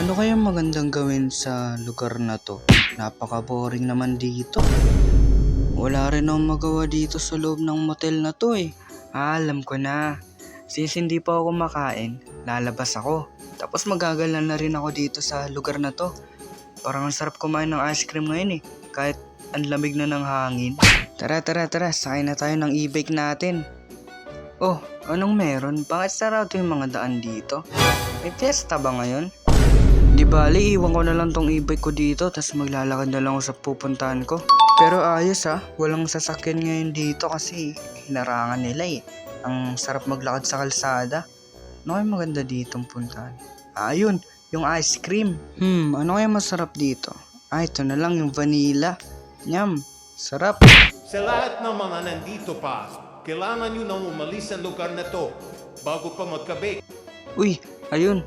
Ano kaya magandang gawin sa lugar na to? Napaka-boring naman dito. Wala rin akong magawa dito sa loob ng motel na to eh. Alam ko na. Since hindi pa ako kumakain, lalabas ako. Tapos magagala na rin ako dito sa lugar na to. Parang ang sarap kumain ng ice cream ngayon eh. Kahit ang lamig na ng hangin. Tara, sakay na tayo ng e-bike natin. Oh, anong meron? Bakit sarado yung mga daan dito? May fiesta ba ngayon? Di bali, iwan ko na lang tong e-bike ko dito, tas maglalakad na lang ako sa pupuntahan ko. Pero ayos walang sasakyan ngayon dito kasi hinarangan nila eh. Ang sarap maglakad sa kalsada. Ano kaya maganda ditong puntahan? Ayun, yung ice cream. Ano kaya masarap dito? Ito na lang yung vanilla. Nyam, sarap. Sa lahat ng mga nandito pa, kailangan nyo nang umalis sa lugar na to bago pa magkabi. Uy, ayun.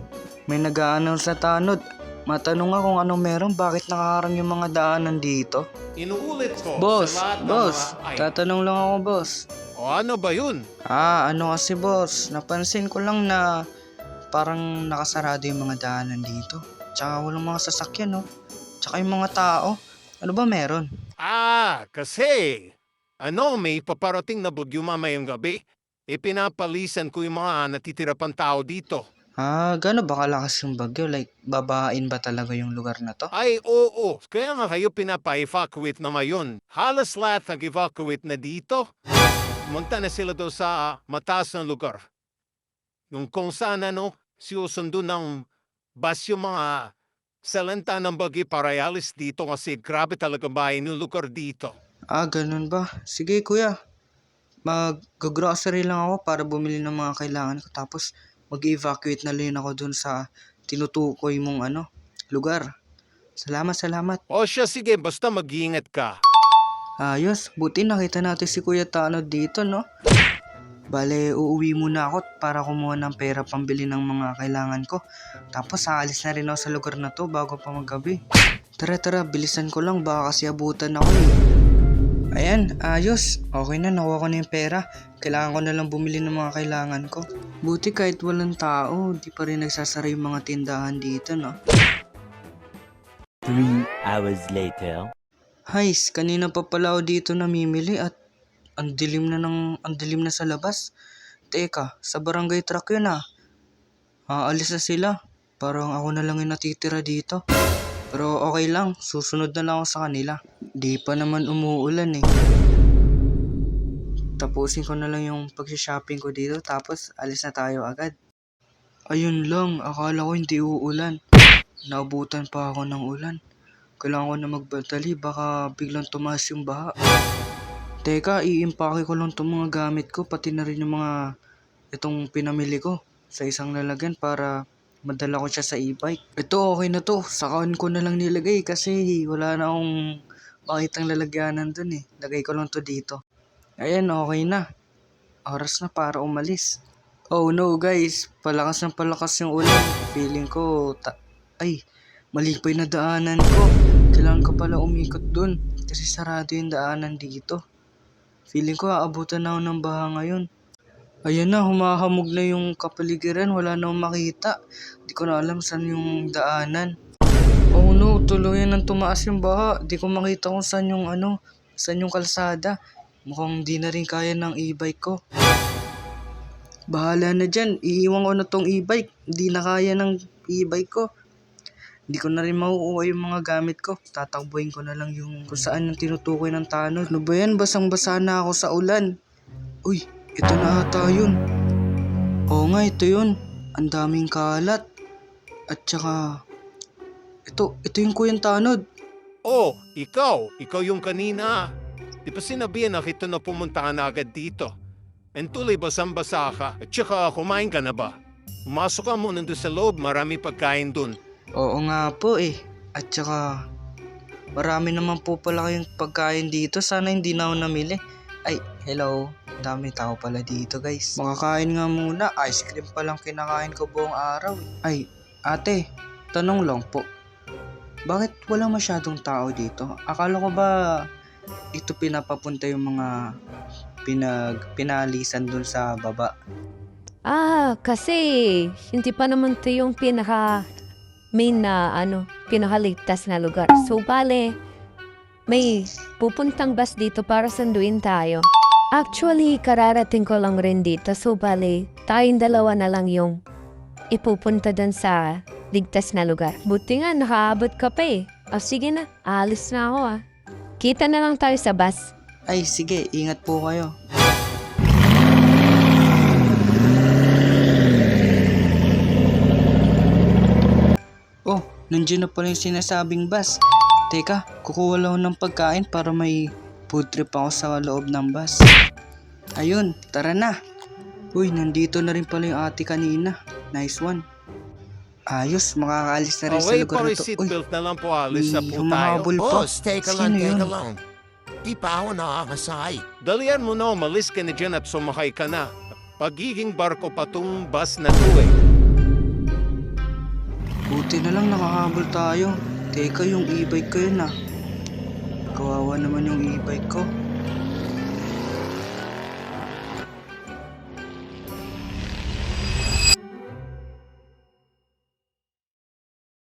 May nag-a-announce na tanod. Matanong nga kung anong meron, bakit nakaharang yung mga daanan dito? Inuulit ko Boss, sa lahat ng boss, mga tatanong lang ako, boss. O ano ba yun? Ano kasi boss, napansin ko lang na parang nakasarado yung mga daanan dito. Tsaka walang mga sasakyan, no? Tsaka yung mga tao. Ano ba meron? Kasi may paparating na bagyo mamayang gabi. Ipinapalisan ko yung mga natitira pang tao dito. Gano'n ba kalakas yung bagyo? Like, babain ba talaga yung lugar na to? Ay, oo. Kaya nga kayo pinapa-evacuate na ngayon. Halos lahat nag-evacuate na dito. Pumunta na sila doon sa mataas na lugar. Yung kung saan sinusundo ng bus yung mga salanta ng bagi para ialis dito kasi grabe talaga bayan yung lugar dito. Ganun ba? Sige kuya, mag-grocery lang ako para bumili ng mga kailangan ko. Tapos mag-evacuate na rin ako dun sa tinutukoy mong lugar. Salamat. O siya, sige, basta mag-iingat ka. Ayos, buti nakita natin si Kuya Tano dito, no? Bale, uuwi muna ako para kumuha ng pera pambili ng mga kailangan ko. Tapos aalis na rin ako sa lugar na to bago pa maggabi. Tara, bilisan ko lang, baka kasi abutan ako eh. Ayan, ayos. Okay na, nakuha ko na yung pera. Kailangan ko na lang bumili ng mga kailangan ko. Buti kahit walang tao, di pa rin nagsasara yung mga tindahan dito, no? 3 hours later. Hays, kanina pa pala ako dito namimili at ang dilim na sa labas. Teka, sa barangay truck yun Aalis na sila. Parang ako na lang yung natitira dito. Pero okay lang, susunod na lang ako sa kanila. Di pa naman umuulan eh. Tapusin ko na lang yung pag-shopping ko dito tapos alis na tayo agad. Ayun lang, akala ko hindi uulan. Naabutan pa ako ng ulan. Kailangan ko na magbantali, baka biglang tumaas yung baha. Teka, iimpake ko lang itong mga gamit ko, pati na rin yung mga itong pinamili ko sa isang lalagyan para madala ko siya sa e-bike. Ito, okay na to. Sakaon ko na lang nilagay kasi wala na akong makitang lalagyanan dun eh. Lagay ko lang to dito. Ayan, okay na. Oras na para umalis. Oh no guys, palakas yung ulan. Feeling ko, mali pa yung nadaanan ko. Kailangan ko pala umikot dun kasi sarado yung daanan dito. Feeling ko aabutan na ako ng baha ngayon. Ayan na, humahamog na yung kapaligiran. Wala na akong makita. Di ko na alam saan yung daanan. Oh no, tuluyan nang tumaas yung baha. Di ko makita kung saan yung saan yung kalsada. Mukhang di na rin kaya ng e-bike ko. Bahala na dyan, iiwan ko na tong e-bike. Di na kaya ng e-bike ko. Hindi ko na rin makukuha yung mga gamit ko. Tatakbuhin ko na lang yung kung saan yung tinutukoy ng tanod. Ano ba yan? Basang-basa na ako sa ulan. Uy, ito na ata yun. Oo nga, ito yun. Ang daming kalat. At saka, ito yung kuyang tanod. Oh, ikaw yung kanina. Di ba sinabihan na kita na pumunta ka na agad dito? And tuloy basang-basa ka. At saka kumain ka na ba? Pumasok ka muna doon sa loob, marami pagkain doon. Oo nga po eh. At saka, marami naman po pala kayong pagkain dito. Sana hindi na ako namili. Ay, hello. Dami tao pala dito guys. Makakain nga muna. Ice cream pa lang kinakain ko buong araw. Ay, ate, tanong lang po. Bakit wala masyadong tao dito? Akala ko ba dito pinapapunta yung mga pinalisan dun sa baba? Kasi hindi pa naman ito yung main na pinakaligtas na lugar. So bale, may pupuntang bus dito para sunduin tayo. Actually, kararating ko lang rin dito. So bale, tayong dalawa na lang yung ipupunta dun sa ligtas na lugar. Buti nga, nakaabot ka pa eh. O sige na, alis na ako ah. Kita na lang tayo sa bus. Ay, sige, ingat po kayo. Oh, nandiyan na pala yung sinasabing bus. Teka, kukuha lang ako ng pagkain para may food trip ako sa loob ng bus. Ayun, tara na. Uy, nandito na rin pala yung ate kanina. Nice one. Ayos, makakaalis na rin sa Okay, lugar pare na to. Uy, seatbelt na lang po, alis na may po tayo. humahabol pa. Boss, teka lang, Sino yun? teka lang. Di pa ako nakakasakay. Dalian mo na, umalis ka na dyan at sumakay ka na. Pagiging barko pa tong bus na to eh. Buti na lang nakakahabol tayo. Teka, yung e-bike ko yun ah. Kawawa naman yung e-bike ko.